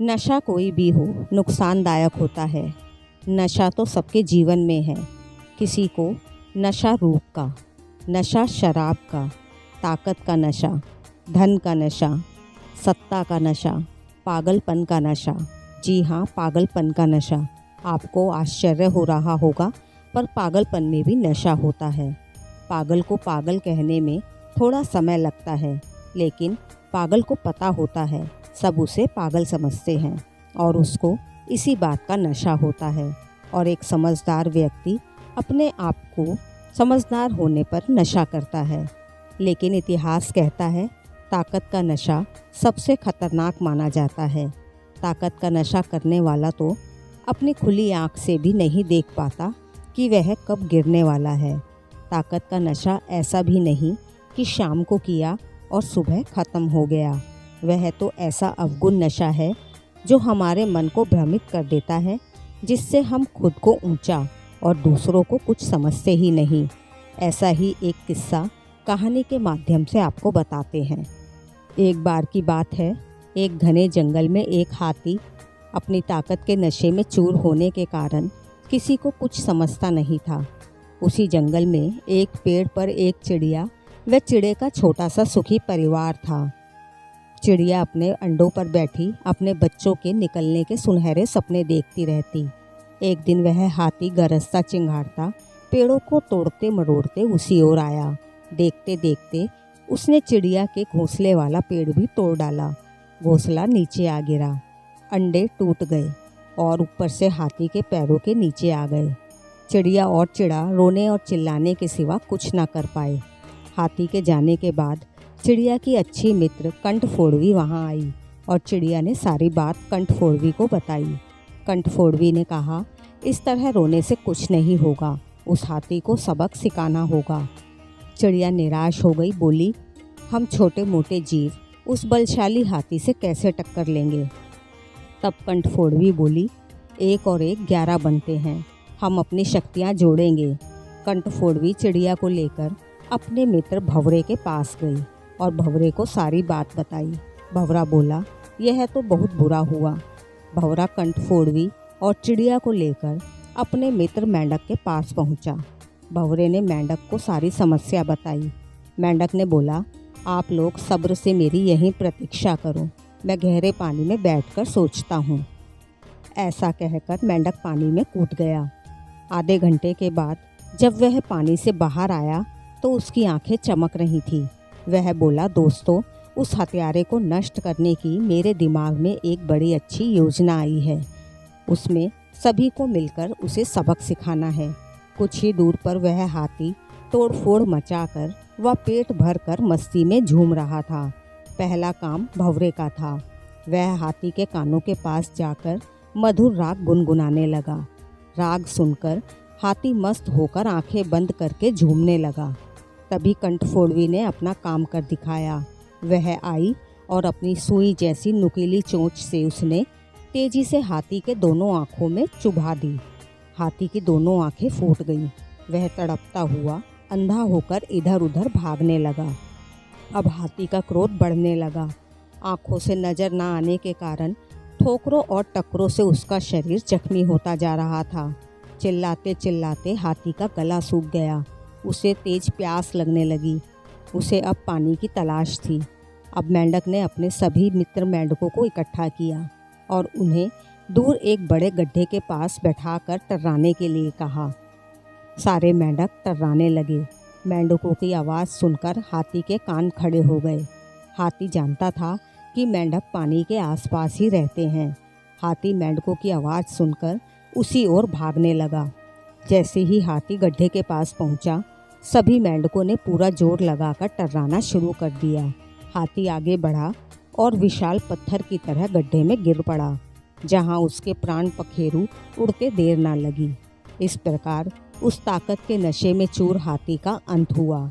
नशा कोई भी हो नुकसानदायक होता है। नशा तो सबके जीवन में है। किसी को नशा रूप का, नशा शराब का, ताकत का नशा, धन का नशा, सत्ता का नशा, पागलपन का नशा। जी हाँ, पागलपन का नशा। आपको आश्चर्य हो रहा होगा, पर पागलपन में भी नशा होता है। पागल को पागल कहने में थोड़ा समय लगता है, लेकिन पागल को पता होता है सब उसे पागल समझते हैं और उसको इसी बात का नशा होता है। और एक समझदार व्यक्ति अपने आप को समझदार होने पर नशा करता है। लेकिन इतिहास कहता है ताकत का नशा सबसे खतरनाक माना जाता है। ताकत का नशा करने वाला तो अपनी खुली आँख से भी नहीं देख पाता कि वह कब गिरने वाला है। ताकत का नशा ऐसा भी नहीं कि शाम को किया और सुबह ख़त्म हो गया। वह तो ऐसा अवगुण नशा है जो हमारे मन को भ्रमित कर देता है, जिससे हम खुद को ऊंचा और दूसरों को कुछ समझते ही नहीं। ऐसा ही एक किस्सा कहानी के माध्यम से आपको बताते हैं। एक बार की बात है, एक घने जंगल में एक हाथी अपनी ताकत के नशे में चूर होने के कारण किसी को कुछ समझता नहीं था। उसी जंगल में एक पेड़ पर एक चिड़िया व चिड़े का छोटा सा सुखी परिवार था। चिड़िया अपने अंडों पर बैठी अपने बच्चों के निकलने के सुनहरे सपने देखती रहती। एक दिन वह हाथी गरजता चिंगारता पेड़ों को तोड़ते मरोड़ते उसी ओर आया। देखते देखते उसने चिड़िया के घोंसले वाला पेड़ भी तोड़ डाला। घोंसला नीचे आ गिरा, अंडे टूट गए और ऊपर से हाथी के पैरों के नीचे आ गए। चिड़िया और चिड़ा रोने और चिल्लाने के सिवा कुछ ना कर पाए। हाथी के जाने के बाद चिड़िया की अच्छी मित्र कंठफोड़वी वहाँ आई और चिड़िया ने सारी बात कंठफोड़वी को बताई। कंठफोड़वी ने कहा, इस तरह रोने से कुछ नहीं होगा, उस हाथी को सबक सिखाना होगा। चिड़िया निराश हो गई, बोली, हम छोटे मोटे जीव उस बलशाली हाथी से कैसे टक्कर लेंगे। तब कंठफोड़वी बोली, 1 और 1 11 बनते हैं, हम अपनी शक्तियाँ जोड़ेंगे। कंठफोड़वी चिड़िया को लेकर अपने मित्र भंवरे के पास गई और भंवरे को सारी बात बताई। भंवरा बोला, यह तो बहुत बुरा हुआ। भंवरा कंठफोड़वी और चिड़िया को लेकर अपने मित्र मेंढक के पास पहुंचा। भंवरे ने मेंढक को सारी समस्या बताई। मेंढक ने बोला, आप लोग सब्र से मेरी यहीं प्रतीक्षा करो, मैं गहरे पानी में बैठकर सोचता हूँ। ऐसा कहकर मेंढक पानी में कूद गया। आधे घंटे के बाद जब वह पानी से बाहर आया तो उसकी आंखें चमक रही थी। वह बोला, दोस्तों, उस हत्यारे को नष्ट करने की मेरे दिमाग में एक बड़ी अच्छी योजना आई है। उसमें सभी को मिलकर उसे सबक सिखाना है। कुछ ही दूर पर वह हाथी तोड़फोड़ मचाकर व पेट भर कर मस्ती में झूम रहा था। पहला काम भंवरे का था। वह हाथी के कानों के पास जाकर मधुर राग गुनगुनाने लगा। राग सुनकर हाथी मस्त होकर आंखें बंद करके झूमने लगा। तभी कंठफोड़वी ने अपना काम कर दिखाया। वह आई और अपनी सुई जैसी नुकीली चोंच से उसने तेजी से हाथी के दोनों आँखों में चुभा दी। हाथी की दोनों आँखें फूट गईं। वह तड़पता हुआ अंधा होकर इधर उधर भागने लगा। अब हाथी का क्रोध बढ़ने लगा। आँखों से नज़र न आने के कारण ठोकरों और टक्करों से उसका शरीर जख्मी होता जा रहा था। चिल्लाते चिल्लाते हाथी का गला सूख गया। उसे तेज प्यास लगने लगी। उसे अब पानी की तलाश थी। अब मेंढक ने अपने सभी मित्र मेंढकों को इकट्ठा किया और उन्हें दूर एक बड़े गड्ढे के पास बैठाकर टर्राने के लिए कहा। सारे मेंढक टर्राने लगे। मेंढकों की आवाज़ सुनकर हाथी के कान खड़े हो गए। हाथी जानता था कि मेंढक पानी के आसपास ही रहते हैं। हाथी मेंढकों की आवाज़ सुनकर उसी ओर भागने लगा। जैसे ही हाथी गड्ढे के पास पहुंचा, सभी मेंढकों ने पूरा जोर लगाकर टर्राना शुरू कर दिया। हाथी आगे बढ़ा और विशाल पत्थर की तरह गड्ढे में गिर पड़ा, जहां उसके प्राण पखेरु उड़ते देर ना लगी। इस प्रकार उस ताकत के नशे में चूर हाथी का अंत हुआ।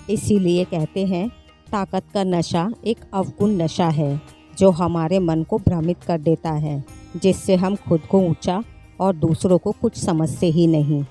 इसीलिए कहते हैं, ताकत का नशा एक अवगुण नशा है जो हमारे मन को भ्रमित कर देता है, जिससे हम खुद को ऊंचा और दूसरों को कुछ समझते ही नहीं।